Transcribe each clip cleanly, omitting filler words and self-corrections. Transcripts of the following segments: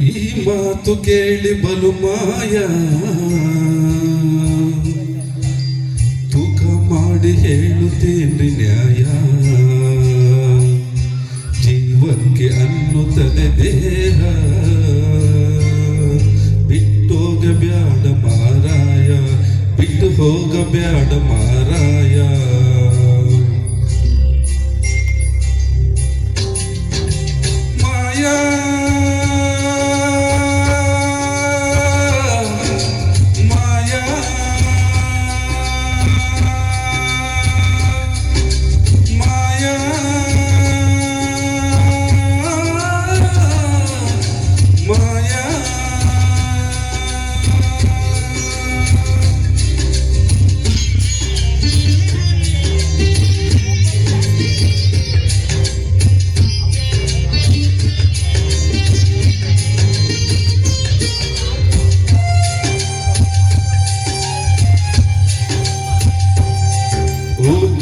ಈ ಮಾತು ಕೇಳಿ ಬಲು ಮಾಯ, ತೂಕ ಮಾಡಿ ಹೇಳುತ್ತೇನೆ ನ್ಯಾಯ. ಜೀವಕ್ಕೆ ಅನ್ನುತ್ತದೆ ದೇಹ, ಬಿಟ್ಟೋಗಬ್ಯಾಡ ಮಾರಾಯ, ಬಿಟ್ಟು ಹೋಗಬ್ಯಾಡ ಮಾರಾಯ. ಮಾಯಾ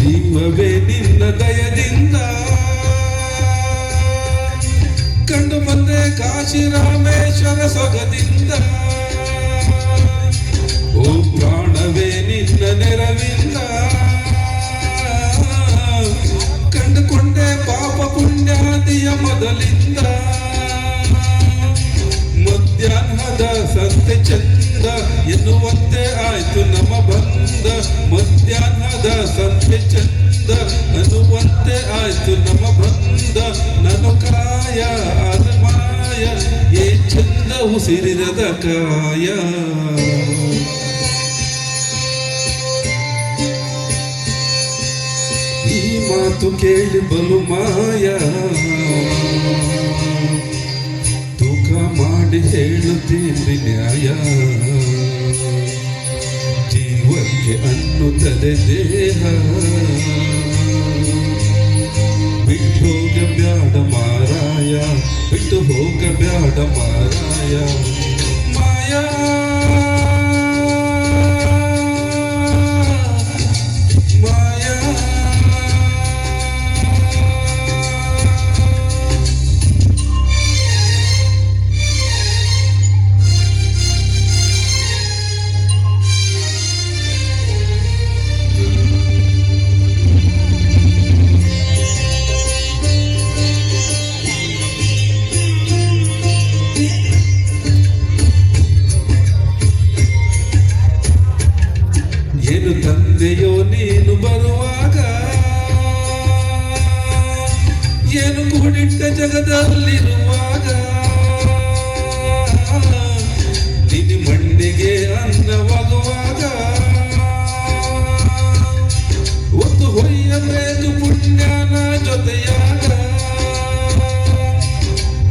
ಜೀವವೇ ನಿನ್ನ ದಯದಿಂದ ಕಂಡು ಬಂದೆ ಕಾಶಿ ರಾಮೇಶ್ವರ ಸೊಗದಿಂದ. ಓ ಪ್ರಾಣವೇ ನಿನ್ನ ನೆರವಿಂದ ಕಂಡುಕೊಂಡೆ ಪಾಪ ಪುಣ್ಯಾದಿಯ ಮೊದಲಿಂದ. ಮಧ್ಯಾಹ್ನದ ಸಂತೆ ಚಂದ ಎನ್ನುವಂತೆ ಆಯ್ತು ನಮ್ಮ ಬಂದ. ಮಧ್ಯಾಹ್ನದ ಸಂತೆ ಚಂದ ಅನ್ನುವಂತೆ ಆಯ್ತು ನಮ್ಮ ಬಂದ. ನಾನು ಕಾಯ ಅರಮಾಯ ಏ ಚಂದ ಉಸಿರಿರದ ಕಾಯ. ಈ ಮಾತು ಕೇಳಿ ಬಲು ಮಾಯ, ತೂಕ ಮಾಡಿ ಹೇಳುತ್ತೀನಿ ನ್ಯಾಯ. ಜೀವಕ್ಕೆ ಅನ್ನುತ್ತದೆ ದೇಹ, ಬಿಟ್ಟು ಹೋಗಬ್ಯಾಡ ಮಾರಾಯ, ಬಿಟ್ಟು ಹೋಗಬ್ಯಾಡ ಮಾರಾಯ. ಮಾಯಾ ಏನು ತಂದೆಯೋ ನೀನು ಬರುವಾಗ, ಏನು ಕೂಡಿಟ್ಟ ಜಗದಲ್ಲಿರುವಾಗ. ನಿನ್ನ ಮಣ್ಣಿಗೆ ಅನ್ನವಾಗುವಾಗ ಒಂದು ಹೊಯ್ಯಬೇಕು ಪುಣ್ಯನ ಜೊತೆಯಾಗ.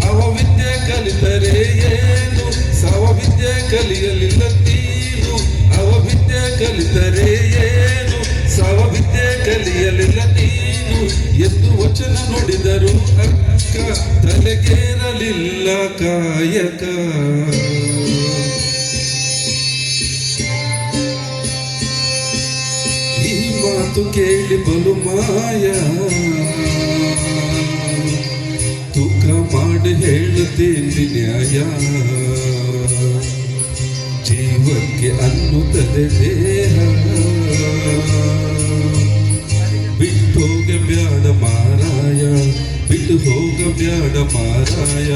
ಅವ ವಿದ್ಯೆ ಕಲಿತರೆ ಏನು, ಸವ ವಿದ್ಯೆ ಕಲಿಯಲಿಲ್ಲ ನೀನು. ಅವ ವಿದ್ಯೆ ಕಲಿತರೆ ಏನು, ಸವ ವಿದ್ಯೆ ಕಲಿಯಲಿಲ್ಲ ನೀನು ಎಂದು ವಚನ ನುಡಿದರು ಅಕ್ಕ, ತಲೆಗೇರಲಿಲ್ಲ ಕಾಯಕ. ಈ ಮಾತು ಕೇಳಿ ಬಲು ಮಾಯ, ತೂಕ ಮಾಡಿ ಹೇಳುತ್ತೇನೆ ನ್ಯಾಯ. ಜೀವಕ್ಕೆ ಅನ್ನುತ್ತದೆ ದೇಹ, ಬಿಟ್ಟು ಹೋಗಬ್ಯಾಡ ಮಾರಾಯ, ಬಿಟ್ಟು ಹೋಗಬ್ಯಾಡ ಮಾರಾಯ.